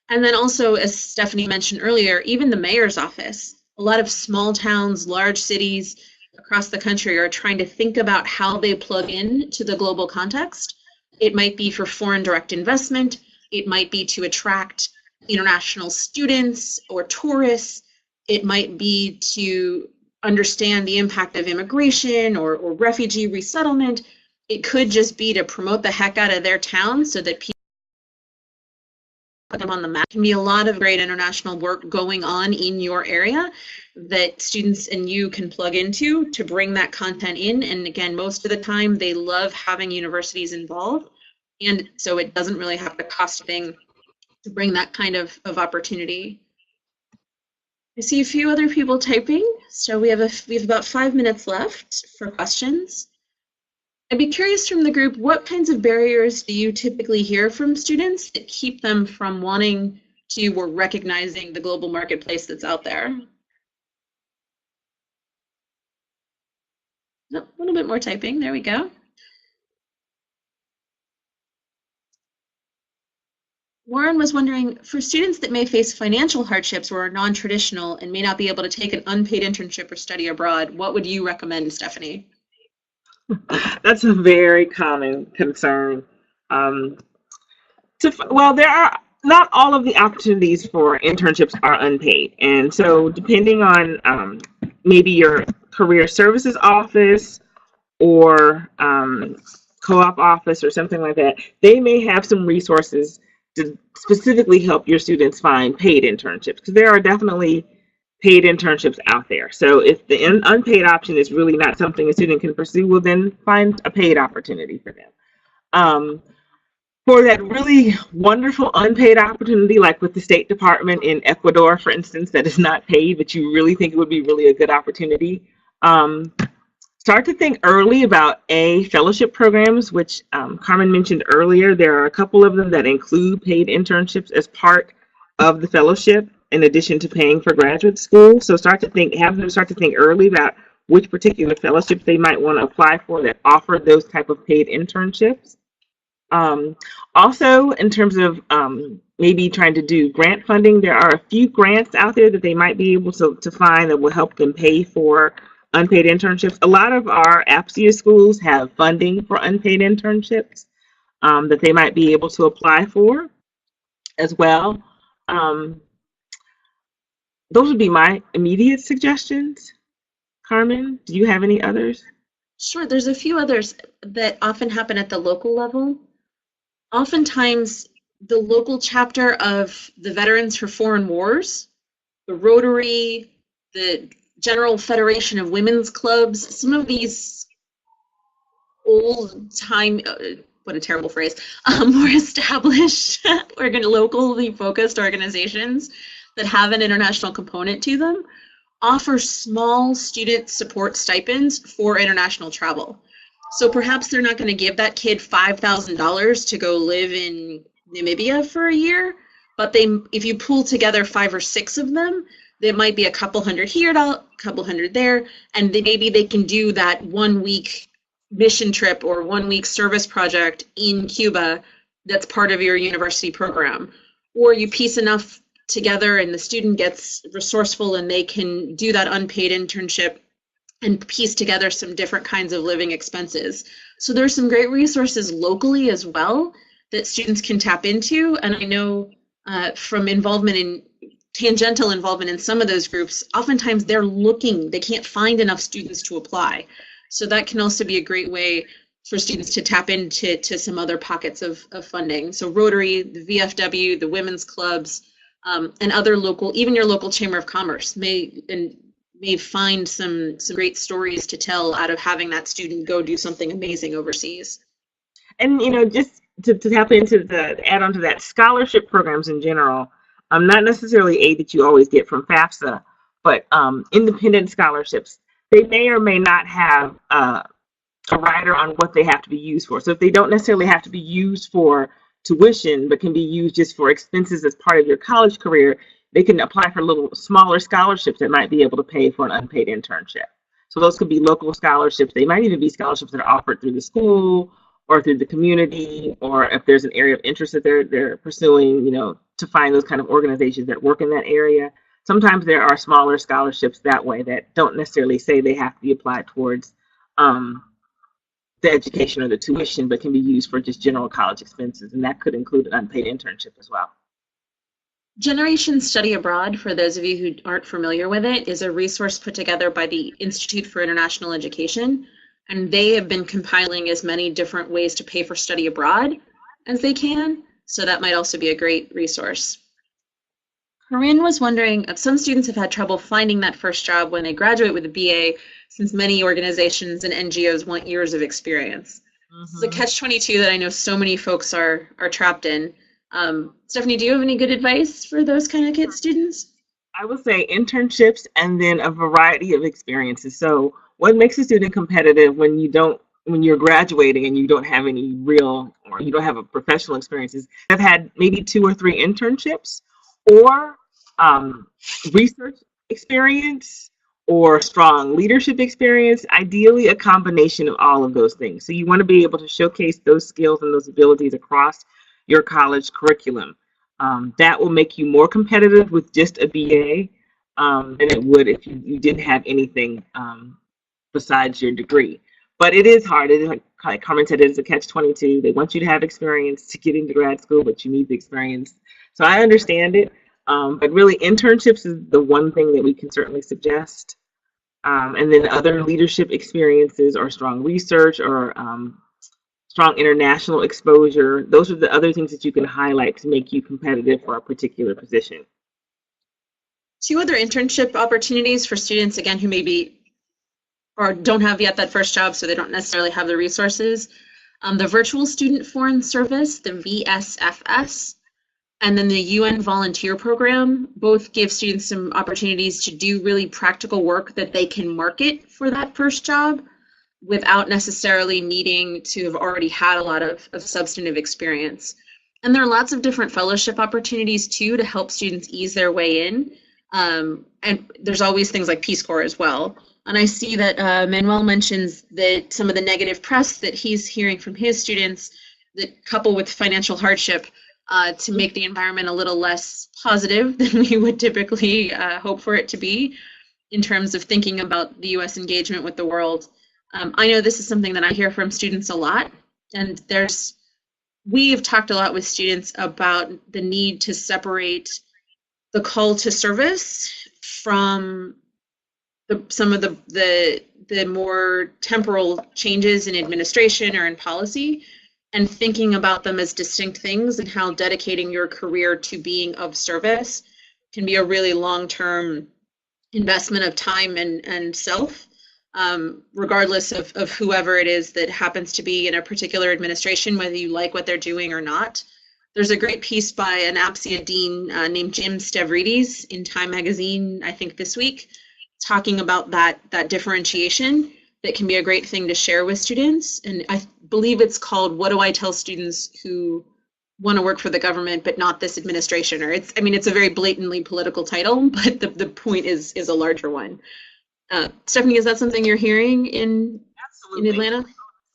And then also, as Stephanie mentioned earlier, even the mayor's office. A lot of small towns, large cities across the country are trying to think about how they plug in to the global context. It might be for foreign direct investment. It might be to attract international students or tourists. It might be to understand the impact of immigration or refugee resettlement. It could just be to promote the heck out of their town so that people put them on the map. There can be a lot of great international work going on in your area that students and you can plug into to bring that content in. And again, most of the time they love having universities involved. And so it doesn't really have to cost a thing to bring that kind of opportunity. I see a few other people typing, so we have about 5 minutes left for questions. I'd be curious from the group, what kinds of barriers do you typically hear from students that keep them from wanting to or recognizing the global marketplace that's out there? Oh, a little bit more typing, there we go. Warren was wondering, for students that may face financial hardships or are non-traditional and may not be able to take an unpaid internship or study abroad, what would you recommend, Stephanie? That's a very common concern. Well, there are not all of the opportunities for internships are unpaid, and so depending on maybe your career services office or co-op office or something like that, they may have some resources to specifically help your students find paid internships, because there are definitely paid internships out there. So if the unpaid option is really not something a student can pursue, well, then find a paid opportunity for them. For that really wonderful unpaid opportunity, like with the State Department in Ecuador, for instance, that is not paid, but you really think it would be really a good opportunity, start to think early about fellowship programs, which Carmen mentioned earlier. There are a couple of them that include paid internships as part of the fellowship, in addition to paying for graduate school. So have them start to think early about which particular fellowships they might want to apply for that offer those type of paid internships. Also, in terms of maybe trying to do grant funding, there are a few grants out there that they might be able to find that will help them pay for unpaid internships. A lot of our APSEA schools have funding for unpaid internships that they might be able to apply for as well. Those would be my immediate suggestions. Carmen, do you have any others? Sure, there's a few others that often happen at the local level. Oftentimes, the local chapter of the Veterans for Foreign Wars, the Rotary, the General Federation of Women's Clubs, some of these old time, what a terrible phrase, more established, locally focused organizations that have an international component to them offer small student support stipends for international travel. So perhaps they're not going to give that kid $5,000 to go live in Namibia for a year, but if you pull together 5 or 6 of them, there might be a couple hundred here, a couple hundred there, and maybe they can do that 1-week mission trip or 1-week service project in Cuba that's part of your university program. Or you piece enough together and the student gets resourceful and they can do that unpaid internship and piece together some different kinds of living expenses. So there's some great resources locally as well that students can tap into. And I know from tangential involvement in some of those groups, oftentimes they can't find enough students to apply. So that can also be a great way for students to tap into some other pockets of funding. So Rotary, the VFW, the women's clubs, and other local, even your local Chamber of Commerce may find some great stories to tell out of having that student go do something amazing overseas. And just to tap into add on to that, scholarship programs in general, not necessarily aid that you always get from FAFSA, but independent scholarships, they may or may not have a rider on what they have to be used for. So if they don't necessarily have to be used for tuition, but can be used just for expenses as part of your college career, they can apply for little smaller scholarships that might be able to pay for an unpaid internship. So those could be local scholarships. They might even be scholarships that are offered through the school or through the community, or if there's an area of interest that they're pursuing, to find those kind of organizations that work in that area. Sometimes there are smaller scholarships that way that don't necessarily say they have to be applied towards the education or the tuition, but can be used for just general college expenses, and that could include an unpaid internship as well. Generation Study Abroad, for those of you who aren't familiar with it, is a resource put together by the Institute for International Education, and they have been compiling as many different ways to pay for study abroad as they can, so that might also be a great resource. Corinne was wondering, some students have had trouble finding that first job when they graduate with a BA, since many organizations and NGOs want years of experience. This is a catch-22 that I know so many folks are trapped in. Stephanie, do you have any good advice for those kind of students? I would say internships and then a variety of experiences. So what makes a student competitive when you're graduating and you don't have any real, or you don't have a professional experiences? I've had maybe 2 or 3 internships or research experience or strong leadership experience, ideally a combination of all of those things. So you want to be able to showcase those skills and those abilities across your college curriculum. That will make you more competitive with just a BA than it would if you didn't have anything besides your degree. But it is hard. It is, like Carmen said, it is a catch-22. They want you to have experience to get into grad school, but you need the experience. So I understand it. But really, internships is the one thing that we can certainly suggest. And then other leadership experiences or strong research or strong international exposure. Those are the other things that you can highlight to make you competitive for a particular position. 2 other internship opportunities for students, again, who maybe or don't have yet that first job, so they don't necessarily have the resources. The Virtual Student Foreign Service, the VSFS, and then the UN Volunteer Program both give students some opportunities to do really practical work that they can market for that first job without necessarily needing to have already had a lot of substantive experience. And there are lots of different fellowship opportunities too to help students ease their way in. And there's always things like Peace Corps as well. And I see that Manuel mentions that some of the negative press that he's hearing from his students that couple with financial hardship to make the environment a little less positive than we would typically hope for it to be in terms of thinking about the U.S. engagement with the world. I know this is something that I hear from students a lot, and we have talked a lot with students about the need to separate the call to service from some of the more temporal changes in administration or in policy, and thinking about them as distinct things, and how dedicating your career to being of service can be a really long-term investment of time and self, regardless of whoever it is that happens to be in a particular administration, whether you like what they're doing or not. There's a great piece by an APSIA dean named Jim Stavridis in Time Magazine, I think this week, talking about that differentiation that can be a great thing to share with students. And I believe it's called "What Do I Tell Students Who Want to Work for the Government but Not This Administration?" Or it's a very blatantly political title, but the point is a larger one. Stephanie, is that something you're hearing in Atlanta?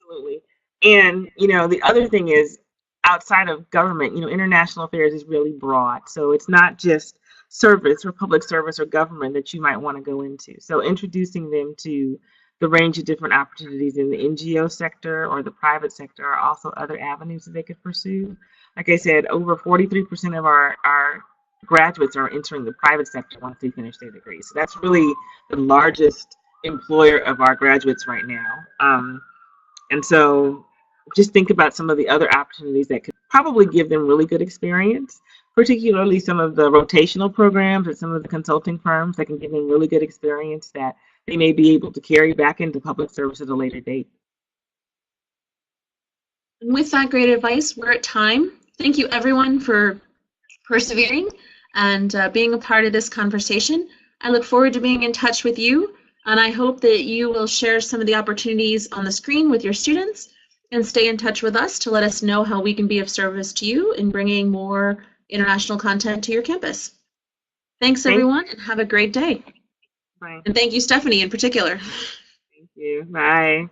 Absolutely. And the other thing is, outside of government, international affairs is really broad. So it's not just service or public service or government that you might want to go into. So introducing them to the range of different opportunities in the NGO sector or the private sector are also other avenues that they could pursue. Like I said, over 43% of our graduates are entering the private sector once they finish their degree. So that's really the largest employer of our graduates right now. And so just think about some of the other opportunities that could probably give them really good experience, particularly some of the rotational programs at some of the consulting firms that can give them really good experience that they may be able to carry back into public service at a later date. And with that great advice, we're at time. Thank you everyone for persevering and being a part of this conversation. I look forward to being in touch with you, and I hope that you will share some of the opportunities on the screen with your students and stay in touch with us to let us know how we can be of service to you in bringing more international content to your campus. Thanks everyone, and have a great day. Bye. And thank you, Stephanie, in particular. Thank you. Bye.